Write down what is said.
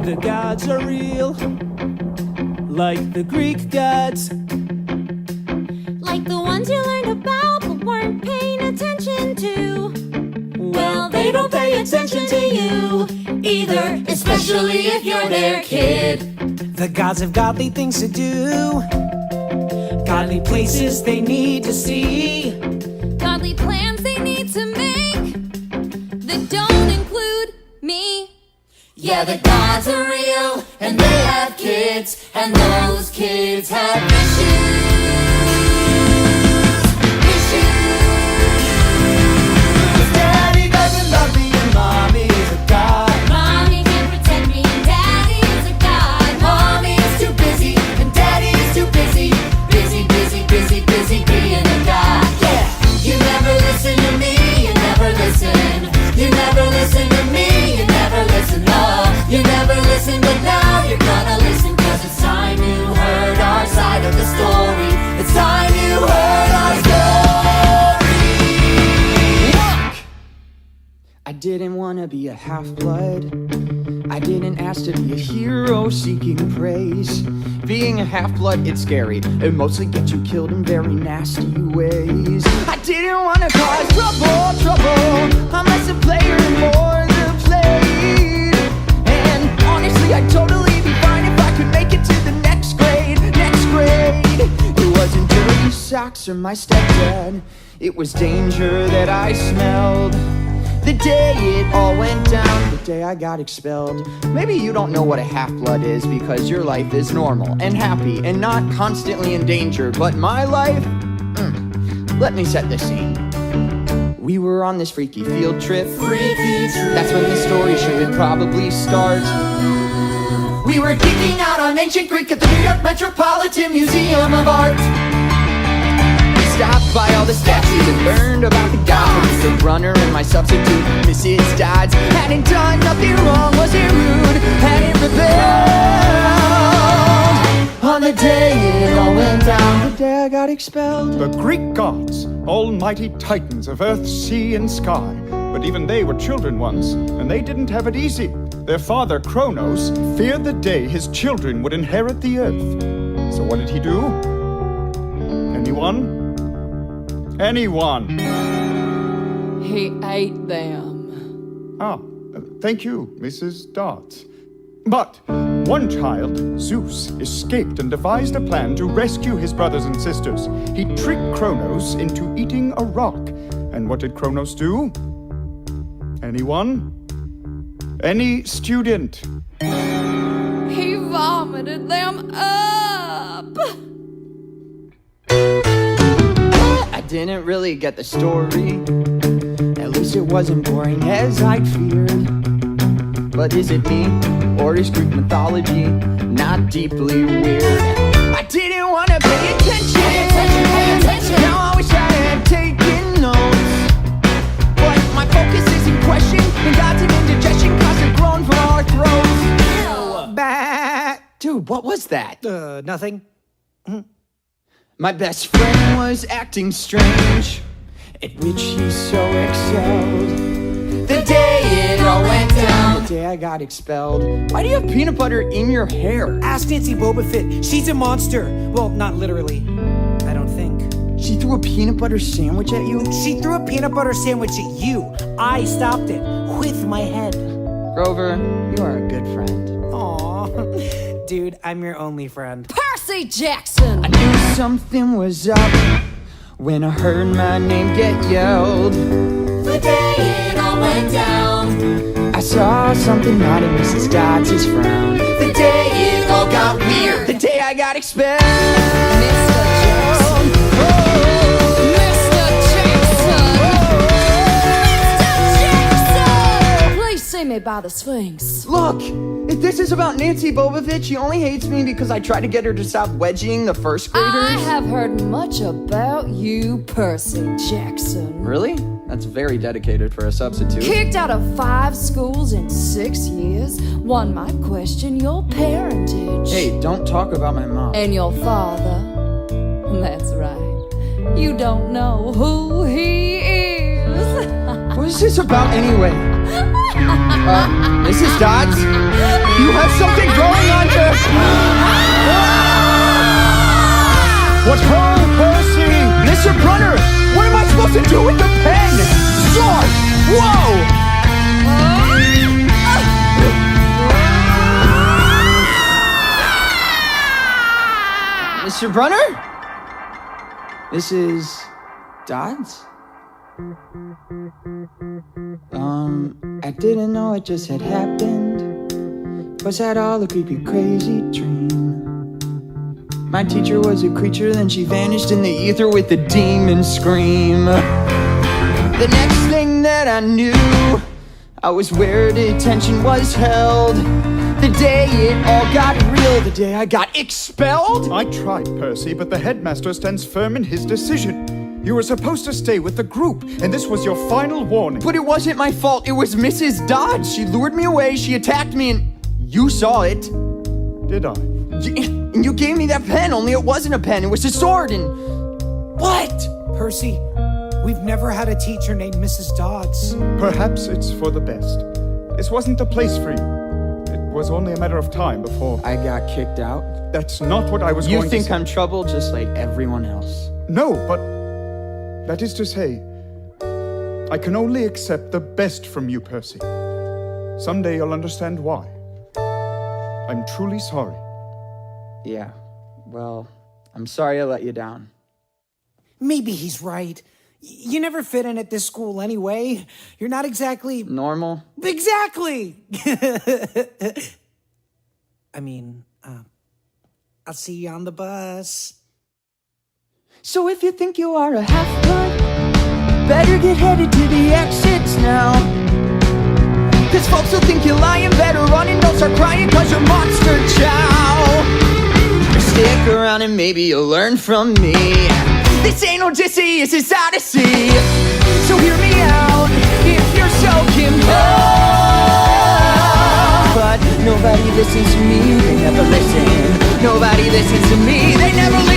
The gods are real, like the Greek gods, like the ones you learned about but weren't paying attention to. Well, they don't pay attention to you either, especially if you're their kid. The gods have godly things to do, godly places they need to see, Godly plans they need to make that don't include me. Yeah, the gods are real, and they have kids, and those kids have issues. Daddy doesn't love me and mommy is a god. Mommy can't protect me, and daddy is a god. Mommy is too busy and daddy is too busy. Busy, busy, busy, busy being a god. Yeah. You never listen to me, you never listen. You never listen to me, you never listen. Oh, you never listen, but now you're gonna listen. Cause it's time you heard our side of the story. It's time you heard our story. I didn't want to be a half-blood. I didn't ask to be a hero seeking praise. Being a half-blood, it's scary. It mostly gets you killed in very nasty ways. I didn't want to cause trouble. I'm less a player and more the played. And honestly, I'd totally be fine if I could make it to the next grade. It wasn't dirty socks or my stepdad. It was danger that I smelled. The day it all went down, the day I got expelled. Maybe you don't know what a half-blood is because your life is normal and happy and not constantly in danger. But my life? Let me set the scene. We were on this freaky field trip. That's when the story should probably start. We were geeking out on ancient Greek at the New York Metropolitan Museum of Art. Stopped by all the statues and learned about the gods. The runner and my substitute, Mrs. Dodds, hadn't done nothing wrong, wasn't rude, hadn't rebelled. On the day it all went down, the day I got expelled. The Greek gods, almighty titans of earth, sea, and sky. But even they were children once, and they didn't have it easy. Their father, Kronos, feared the day his children would inherit the earth. So what did he do? Anyone? He ate them. Thank you, Mrs. Dodds. But one child, Zeus, escaped and devised a plan to rescue his brothers and sisters. He tricked Kronos into eating a rock. And what did Kronos do? Anyone? Any student? He vomited them up. I didn't really get the story. At least it wasn't boring as I'd feared. But is it me, or is Greek mythology not deeply weird? I didn't want to pay attention. Pay attention. Now I wish I had taken notes. But my focus is in question, and God's an indigestion causing groan from our throats. Bah. Dude, what was that? Nothing. My best friend was acting strange, at which he so excelled. The day it all went down, the day I got expelled. Why do you have peanut butter in your hair? Ask Nancy Boba Fett. She's a monster. Well, not literally. I don't think. She threw a peanut butter sandwich at you? She threw a peanut butter sandwich at you. I stopped it with my head. Grover, you are a good friend. Aw. Dude, I'm your only friend. Percy Jackson! I knew something was up when I heard my name get yelled. The day it all went down, I saw something out of Mrs. Dodds' frown. The day it all got weird, the day I got expelled. Mr. Jackson! Mr. Jackson! Please see me by the Sphinx. Look, if this is about Nancy Bobovich, she only hates me because I tried to get her to stop wedging the first graders. I have heard much about you, Percy Jackson. Really? That's very dedicated for a substitute. Kicked out of 5 schools in 6 years. One might question your parentage. Hey, don't talk about my mom. And your father. That's right. You don't know who he is. Was is this about anyway? Mrs. Dodds? You have something going on there! What ho, Percy? Mr. Brunner, what am I supposed to do with the pen? Sword! Whoa! Mr. Brunner? Mrs. Dodds? I didn't know it just had happened. Was that all a creepy, crazy dream? My teacher was a creature, then she vanished in the ether with a demon scream. The next thing that I knew, I was where detention was held. The day it all got real, the day I got expelled. I tried, Percy, but the headmaster stands firm in his decision. You were supposed to stay with the group, and this was your final warning. But it wasn't my fault, it was Mrs. Dodds. She lured me away, she attacked me, and you saw it. Did I? And you gave me that pen, only it wasn't a pen, it was a sword, and... What? Percy, we've never had a teacher named Mrs. Dodds. Perhaps it's for the best. This wasn't the place for you. It was only a matter of time before... I got kicked out? That's not what I was going to say. You think I'm trouble just like everyone else? No, but... that is to say... I can only accept the best from you, Percy. Someday you'll understand why. I'm truly sorry. Yeah, well, I'm sorry I let you down. Maybe he's right. You never fit in at this school anyway. You're not exactly... Normal? Exactly! I mean, I'll see you on the bus. So if you think you are a half-blood, better get headed to the exits now. Cause folks will think you're lying, better run and don't start crying cause you're monster chow. Stick around and maybe you'll learn from me. This ain't Odysseus, it's Odyssey. So hear me out if you're so compelled. But nobody listens to me, they never listen. Nobody listens to me, they never listen.